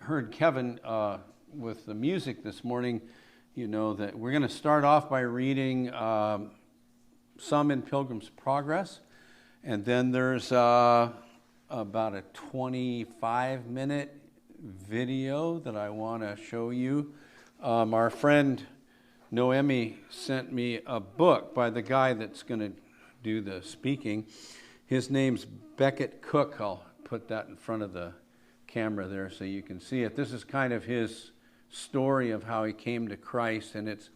heard Kevin with the music this morning, you know that we're going to start off by reading some in Pilgrim's Progress, and then there's about a 25-minute video that I want to show you. Our friend Noemi sent me a book by the guy that's going to do the speaking. His name's Becket Cook. I'll put that in front of the camera there so you can see it. This is kind of his story of how he came to Christ, and it's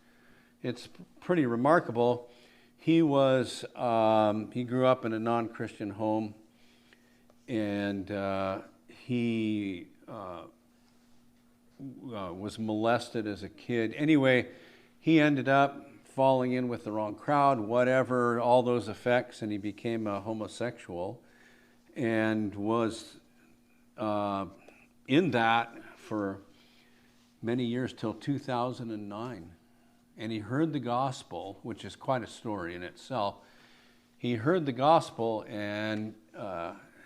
pretty remarkable. He grew up in a non-Christian home, and he was molested as a kid. Anyway, he ended up falling in with the wrong crowd, whatever, all those effects, and he became a homosexual and was in that for many years till 2009. And he heard the gospel, which is quite a story in itself. He heard the gospel, and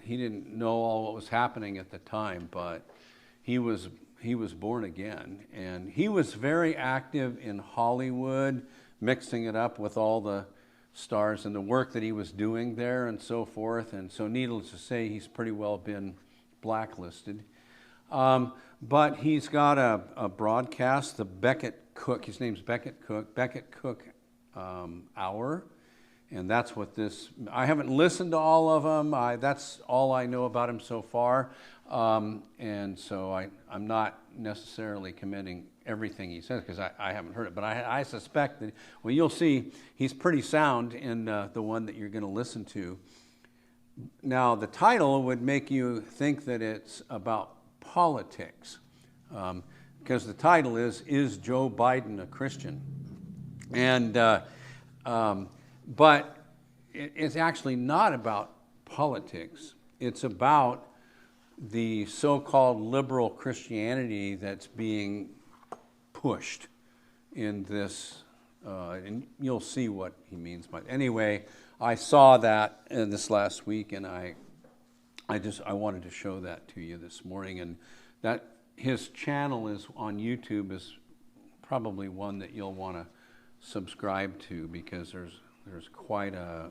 he didn't know all what was happening at the time, but he was born again. And he was very active in Hollywood, mixing it up with all the stars and the work that he was doing there and so forth. And so needless to say, he's pretty well been blacklisted. But he's got a broadcast, the Becket Cook, his name's Becket Cook Hour. And that's what this, I haven't listened to all of them. That's all I know about him so far. And so I'm not necessarily commending everything he says because I haven't heard it. But I suspect that, well, you'll see he's pretty sound in the one that you're going to listen to. Now, the title would make you think that it's about politics because the title is Joe Biden a Christian? And but it's actually not about politics. It's about the so-called liberal Christianity that's being pushed in this, and you'll see what he means by it. Anyway, I saw that this last week, and I wanted to show that to you this morning. And that his channel is on YouTube is probably one that you'll want to subscribe to because there's quite a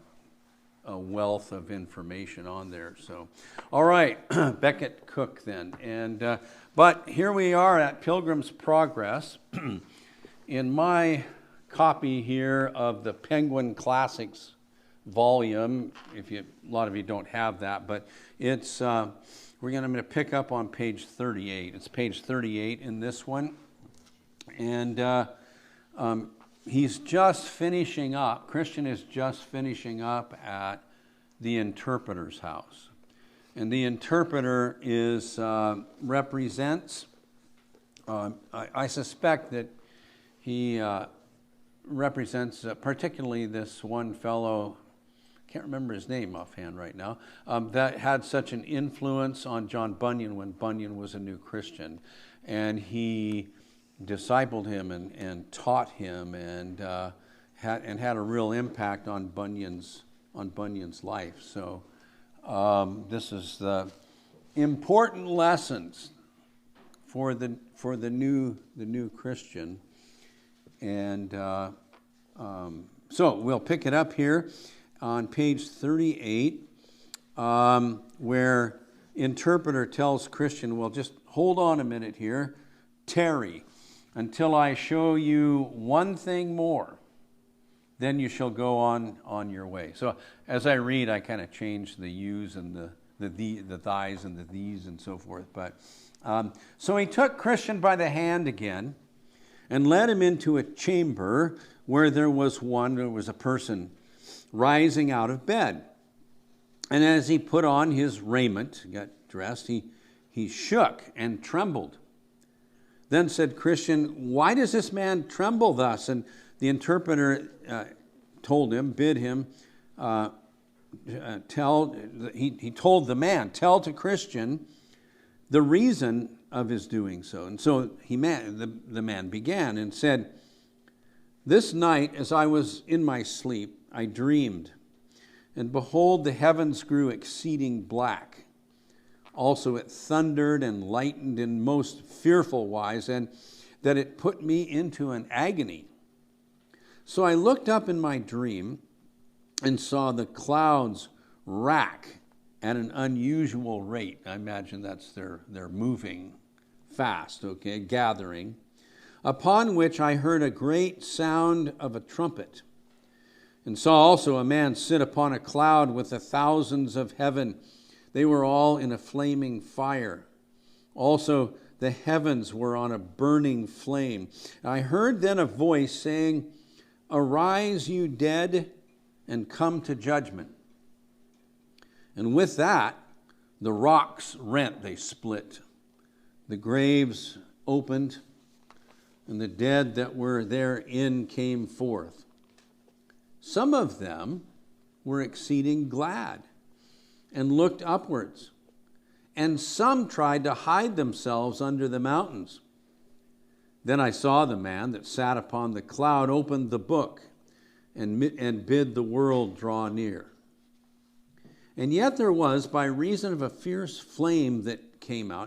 wealth of information on there. So, all right, Becket Cook then. And but here we are at Pilgrim's Progress. In my copy here of the Penguin Classics volume, a lot of you don't have that, but it's I'm going to pick up on page 38. It's page 38 in this one, and he's just finishing up. Christian is just finishing up at the interpreter's house, and the interpreter represents. I suspect that he represents particularly this one fellow. Can't remember his name offhand right now, that had such an influence on John Bunyan when Bunyan was a new Christian. And he discipled him and taught him and had a real impact on Bunyan's life. So this is the important lessons for the new Christian. And so we'll pick it up here on page 38, where interpreter tells Christian, well, just hold on a minute here, tarry, until I show you one thing more, then you shall go on your way. So as I read, I kind of change the yous and the thys and the these and so forth. But so he took Christian by the hand again and led him into a chamber where there was a person rising out of bed. And as he put on his raiment, got dressed, he shook and trembled. Then said Christian, why does this man tremble thus? And the interpreter bid him, he told the man, tell to Christian the reason of his doing so. And so the man began and said, this night as I was in my sleep, I dreamed, and behold, the heavens grew exceeding black. Also it thundered and lightened in most fearful wise, and that it put me into an agony. So I looked up in my dream and saw the clouds rack at an unusual rate. I imagine that's they're moving fast, okay, gathering. Upon which I heard a great sound of a trumpet, and saw also a man sit upon a cloud with the thousands of heaven. They were all in a flaming fire. Also the heavens were on a burning flame. I heard then a voice saying, "Arise, you dead, and come to judgment." And with that, the rocks rent, they split. The graves opened, and the dead that were therein came forth. Some of them were exceeding glad and looked upwards, and some tried to hide themselves under the mountains. Then I saw the man that sat upon the cloud open the book and bid the world draw near. And yet there was, by reason of a fierce flame that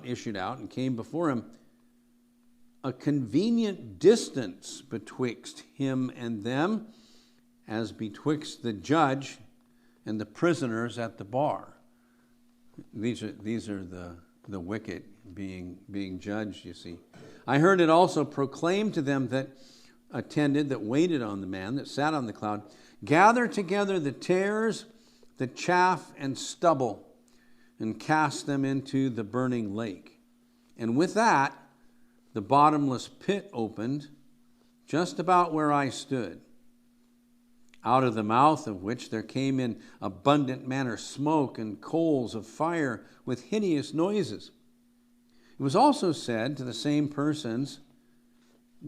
issued out and came before him, a convenient distance betwixt him and them, as betwixt the judge and the prisoners at the bar. These are the wicked being judged, you see. I heard it also proclaimed to them that attended, that waited on the man that sat on the cloud, "Gather together the tares, the chaff and stubble, and cast them into the burning lake." And with that, the bottomless pit opened just about where I stood, out of the mouth of which there came in abundant manner smoke and coals of fire with hideous noises. It was also said to the same persons,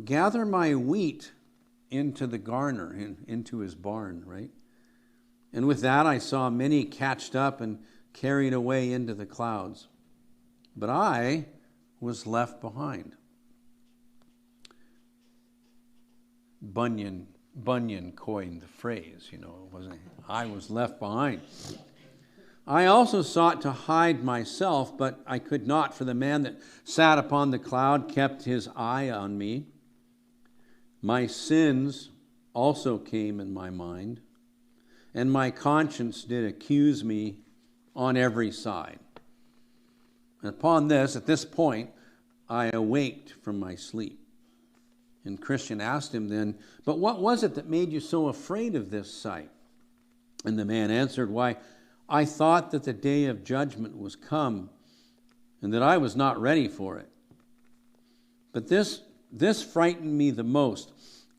"Gather my wheat into the garner," into his barn, right? And with that I saw many catched up and carried away into the clouds. But I was left behind. Bunyan coined the phrase, I was left behind. I also sought to hide myself, but I could not, for the man that sat upon the cloud kept his eye on me. My sins also came in my mind, and my conscience did accuse me on every side. And at this point, I awaked from my sleep. And Christian asked him then, "But what was it that made you so afraid of this sight?" And the man answered, "Why, I thought that the day of judgment was come, and that I was not ready for it. But this frightened me the most,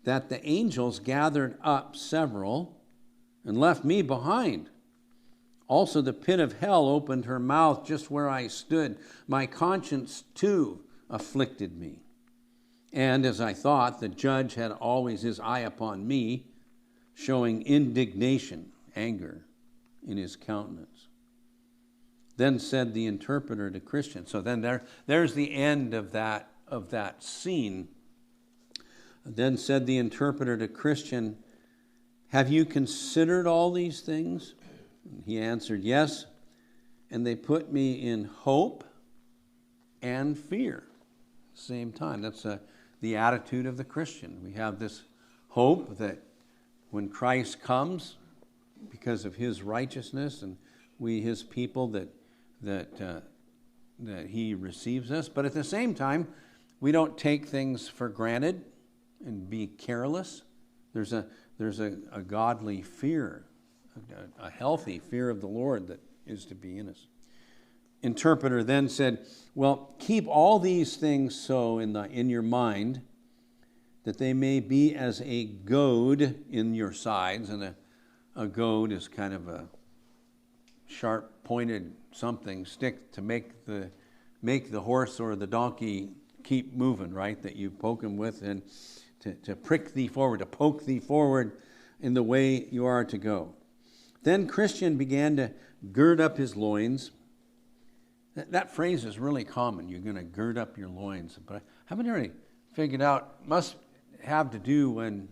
that the angels gathered up several and left me behind. Also the pit of hell opened her mouth just where I stood. My conscience too afflicted me. And as I thought, the judge had always his eye upon me, showing indignation, anger, in his countenance." Then said the interpreter to Christian. So then there's the end of that scene. Then said the interpreter to Christian, "Have you considered all these things?" And he answered, "Yes, and they put me in hope and fear." At the same time, that's the attitude of the Christian. We have this hope that when Christ comes, because of his righteousness, and we his people, that he receives us. But at the same time, we don't take things for granted and be careless. There's a godly fear, a healthy fear of the Lord that is to be in us. Interpreter then said, "Well, keep all these things so in your mind, that they may be as a goad in your sides." And a goad is kind of a sharp-pointed stick to make the horse or the donkey keep moving, right? That you poke him with, and to prick thee forward, to poke thee forward in the way you are to go. Then Christian began to gird up his loins. That phrase is really common. You're going to gird up your loins. But I haven't really figured out, must have to do when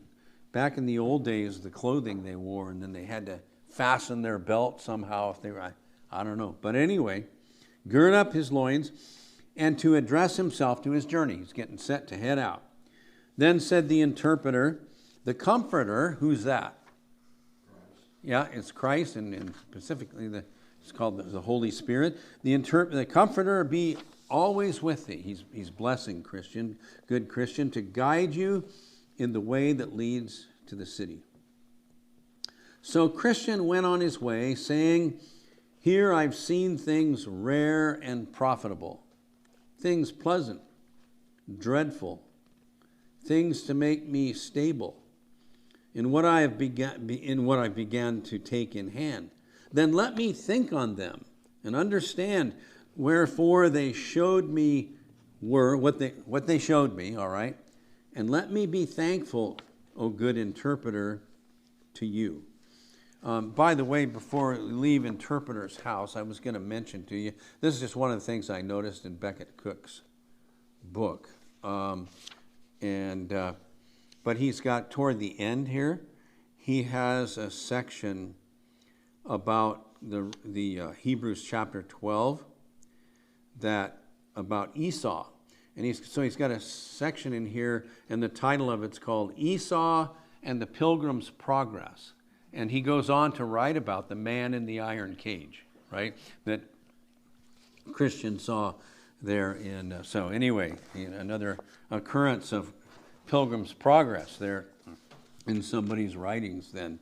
back in the old days, the clothing they wore, and then they had to fasten their belt somehow if they were, I don't know. But anyway, gird up his loins, and to address himself to his journey. He's getting set to head out. Then said the interpreter, the Comforter, who's that? Christ. Yeah, it's Christ, and specifically it's called the Holy Spirit. The Comforter be always with thee. He's blessing Christian, good Christian, to guide you in the way that leads to the city. So Christian went on his way, saying, here I've seen things rare and profitable, things pleasant, dreadful, things to make me stable, in what I began to take in hand. Then let me think on them and understand wherefore they showed me what they showed me, all right? And let me be thankful, O good interpreter, to you. By the way, before we leave Interpreter's house, I was going to mention to you, this is just one of the things I noticed in Becket Cook's book. But he's got, toward the end here, he has a section about the Hebrews chapter 12, about Esau. And he's got a section in here, and the title of it's called Esau and the Pilgrim's Progress. And he goes on to write about the man in the iron cage, right? That Christian saw there so anyway, another occurrence of Pilgrim's Progress there in somebody's writings then.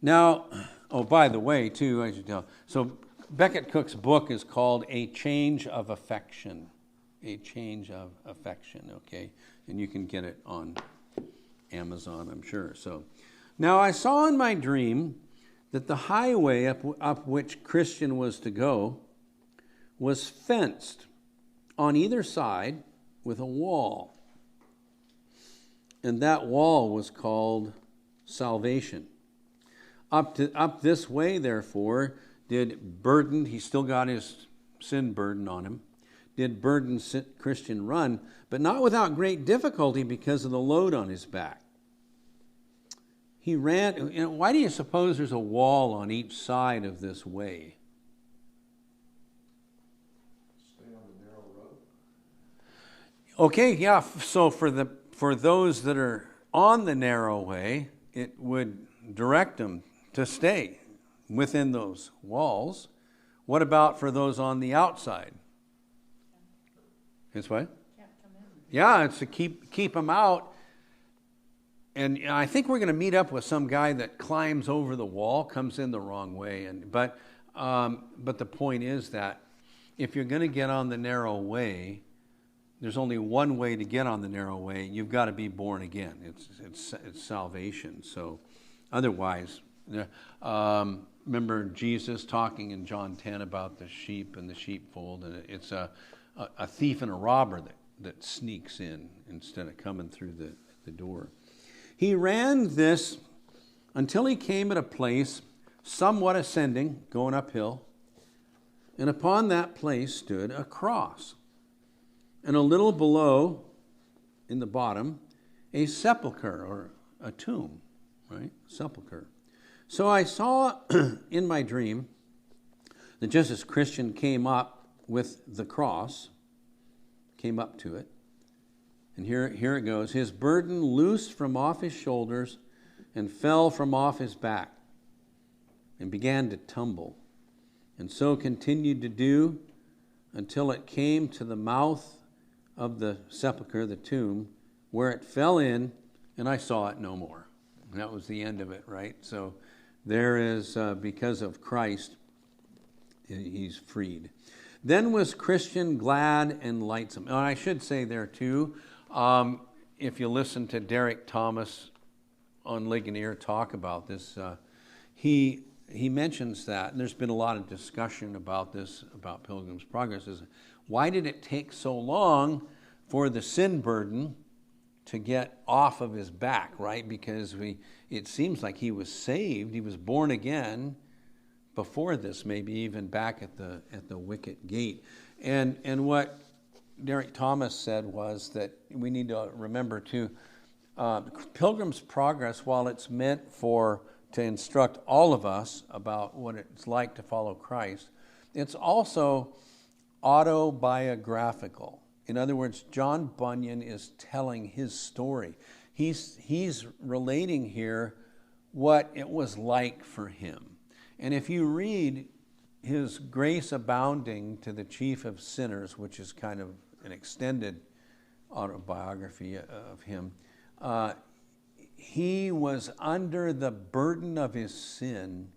Now, by the way, too, I should tell. So Becket Cook's book is called A Change of Affection. A Change of Affection, okay? And you can get it on Amazon, I'm sure. So now I saw in my dream that the highway up which Christian was to go was fenced on either side with a wall. And that wall was called salvation. Up this way, therefore, did burdened, he still got his sin burden on him, did burdened Christian run, but not without great difficulty because of the load on his back. He ran. Why do you suppose there's a wall on each side of this way? Stay on the narrow road. Okay, yeah. So for those that are on the narrow way, it would direct them to stay within those walls. What about for those on the outside? It's what? Can't come in. Yeah, it's to keep them out. And I think we're going to meet up with some guy that climbs over the wall, comes in the wrong way. But the point is that if you're going to get on the narrow way, there's only one way to get on the narrow way. You've got to be born again. It's salvation. So otherwise, remember Jesus talking in John 10 about the sheep and the sheepfold, and it's a thief and a robber that sneaks in instead of coming through the door. He ran this until he came at a place somewhat ascending, going uphill, and upon that place stood a cross, and a little below, in the bottom, a sepulcher or a tomb, right? Sepulcher. So I saw in my dream that just as Christian came up with the cross, came up to it, and here it goes. His burden loosed from off his shoulders and fell from off his back and began to tumble, and so continued to do until it came to the mouth of the sepulcher, the tomb, where it fell in, and I saw it no more. And that was the end of it, right? So there is, because of Christ, he's freed. Then was Christian glad and lightsome. And I should say there too, if you listen to Derek Thomas on Ligonier talk about this, he mentions that, and there's been a lot of discussion about this, about Pilgrim's Progress, is why did it take so long for the sin burden to get off of his back, right? Because it seems like he was saved, he was born again before this, maybe even back at the wicket gate. And what Derek Thomas said was that we need to remember too, Pilgrim's Progress, while it's meant to instruct all of us about what it's like to follow Christ, it's also autobiographical. In other words, John Bunyan is telling his story. He's relating here what it was like for him. And if you read his Grace Abounding to the Chief of Sinners, which is kind of an extended autobiography of him, he was under the burden of his sin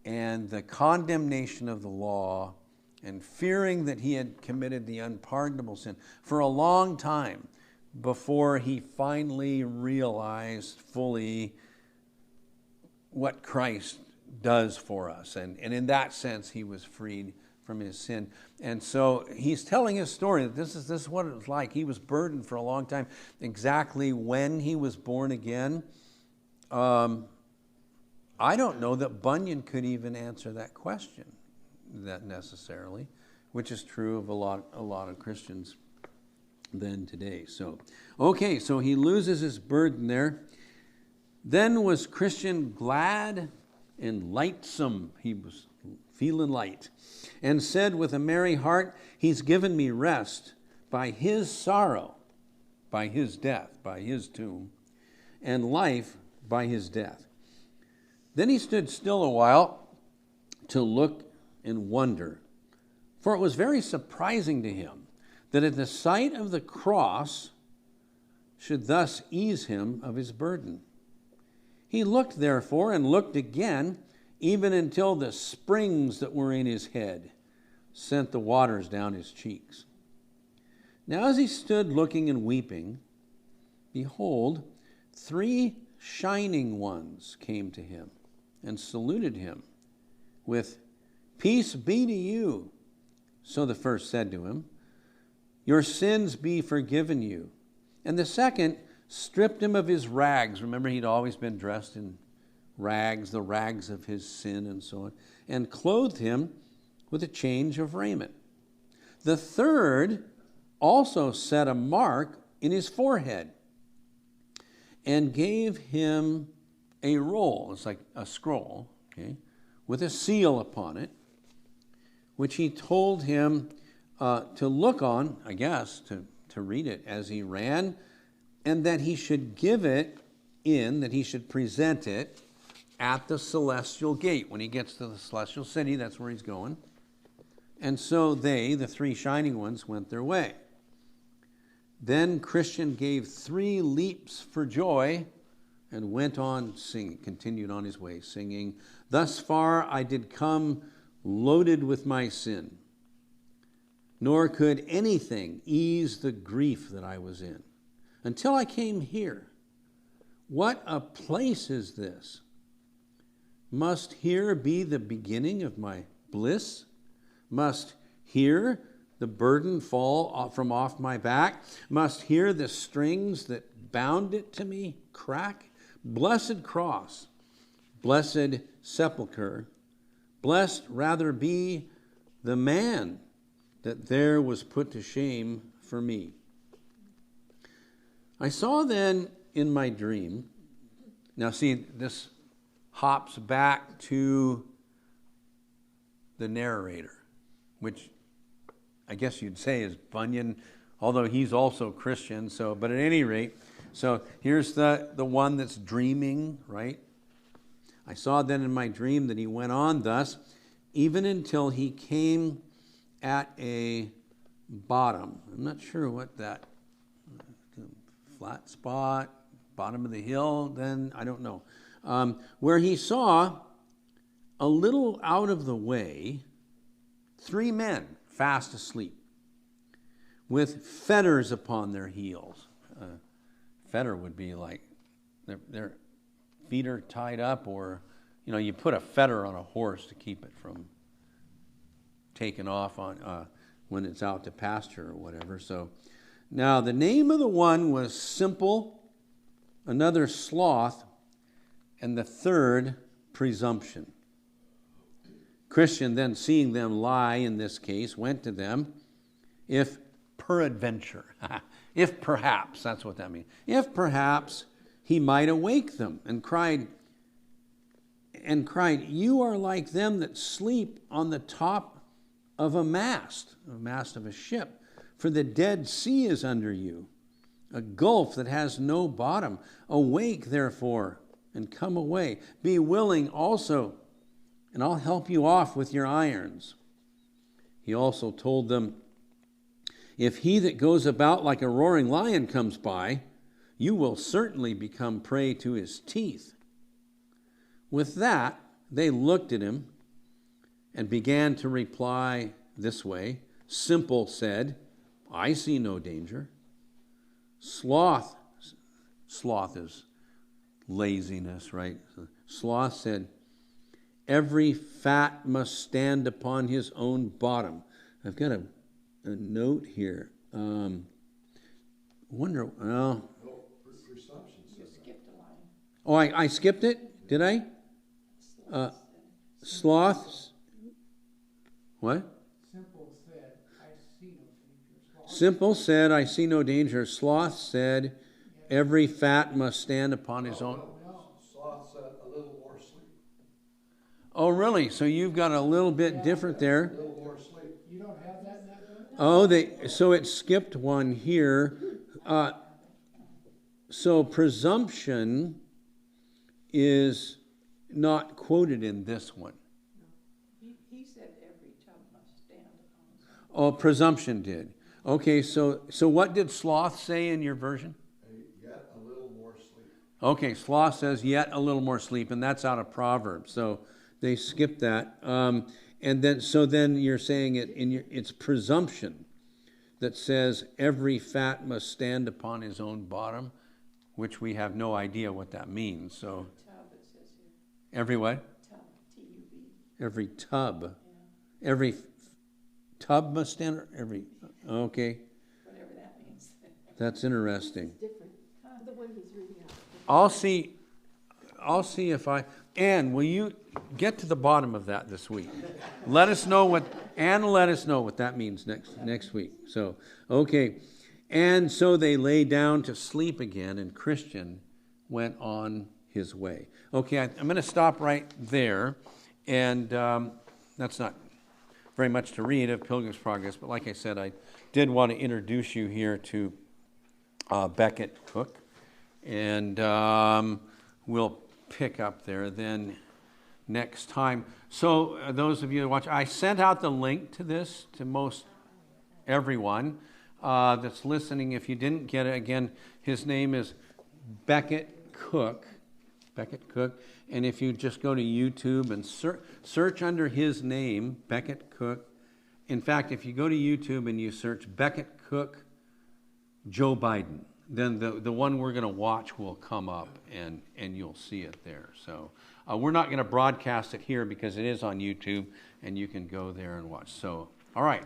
and the condemnation of the law, and fearing that he had committed the unpardonable sin for a long time before he finally realized fully what Christ does for us. And in that sense, he was freed from his sin. And so he's telling his story that this is what it was like. He was burdened for a long time. Exactly when he was born again, I don't know that Bunyan could even answer that question that necessarily, which is true of a lot of Christians then today. So he loses his burden there. Then was Christian glad and lightsome. He was feeling light, and said with a merry heart, he's given me rest by his sorrow, by his death, by his tomb, and life by his death. Then he stood still a while to look and wonder, for it was very surprising to him that at the sight of the cross should thus ease him of his burden. He looked therefore and looked again, even until the springs that were in his head sent the waters down his cheeks. Now as he stood looking and weeping, behold, 3 shining ones came to him and saluted him with, "Peace be to you." So the first said to him, "Your sins be forgiven you." And the second stripped him of his rags. Remember, he'd always been dressed in rags, the rags of his sin and so on, and clothed him with a change of raiment. The third also set a mark in his forehead and gave him a roll, it's like a scroll, okay, with a seal upon it, which he told him to look on, I guess, to read it as he ran, and that he should give it in, that he should present it at the celestial gate. When he gets to the celestial city, that's where he's going. And so they, the 3 shining ones, went their way. Then Christian gave 3 leaps for joy and went on singing, continued on his way, singing, "Thus far I did come loaded with my sin, nor could anything ease the grief that I was in, until I came here. What a place is this! Must here be the beginning of my bliss? Must here the burden fall from off my back? Must here the strings that bound it to me crack? Blessed cross, blessed sepulchre, blessed rather be the man that there was put to shame for me. I saw then in my dream," now see, this hops back to the narrator, which I guess you'd say is Bunyan, although he's also Christian. But at any rate, so here's the one that's dreaming, right? "I saw then in my dream that he went on thus, even until he came at a bottom." I'm not sure what that, flat spot, bottom of the hill, then I don't know. Where he saw a little out of the way 3 men fast asleep with fetters upon their heels. Fetter would be like their feet are tied up, or you put a fetter on a horse to keep it from taking off on when it's out to pasture or whatever. So now the name of the one was Simple, another Sloth, and the third Presumption. Christian then, seeing them lie in this case, went to them, if peradventure, if perhaps, that's what that means, if perhaps he might awake them, and cried, "You are like them that sleep on the top of a mast of a ship. For the Dead Sea is under you, a gulf that has no bottom. Awake, therefore, and come away. Be willing also, and I'll help you off with your irons. He also told them, if he that goes about like a roaring lion comes by, you will certainly become prey to his teeth. With that, they looked at him and began to reply this way. Simple said, I see no danger. Sloth is laziness, right? Sloth said, every fat must stand upon his own bottom. I've got a note here. Wonder, well... Presumption says You skipped a line. Oh, I skipped it? Did I? Sloths. What? Simple said, I see no danger. Simple said, I see no danger. Sloth said, every fat must stand upon his own. Sloth said a little more sleep. Oh, really? So you've got a little bit different A there. little more sleep. You don't have that in that book? Oh, so it skipped one here. So presumption is not quoted in this one. He said every tub must stand upon his own. Oh, presumption did. Okay, so what did sloth say in your version? Yet a little more sleep. Okay, sloth says yet a little more sleep, and that's out of Proverbs. So they skipped that. And then you're saying it's presumption that says every fat must stand upon his own bottom, which we have no idea what that means. So Tub, it says here. every what? Tub, T-U-B. Every tub. Yeah. Every tub must stand. Okay, Whatever that means. that's interesting. Different. The one he's reading out. I'll see if Ann, will you get to the bottom of that this week? Let us know what that means next week. So, okay. And so they lay down to sleep again, and Christian went on his way. Okay, I'm going to stop right there. And that's not very much to read of Pilgrim's Progress, but like I said, I did want to introduce you here to Beckett Cook. And we'll pick up there then next time. So those of you that watch, I sent out the link to this to most everyone that's listening. If you didn't get it, again, his name is Beckett Cook. Beckett Cook. And if you just go to YouTube and search under his name, Beckett Cook. In fact, if you go to YouTube and you search Beckett Cook, Joe Biden, then the one we're going to watch will come up and you'll see it there. So we're not going to broadcast it here because it is on YouTube and you can go there and watch. So, all right.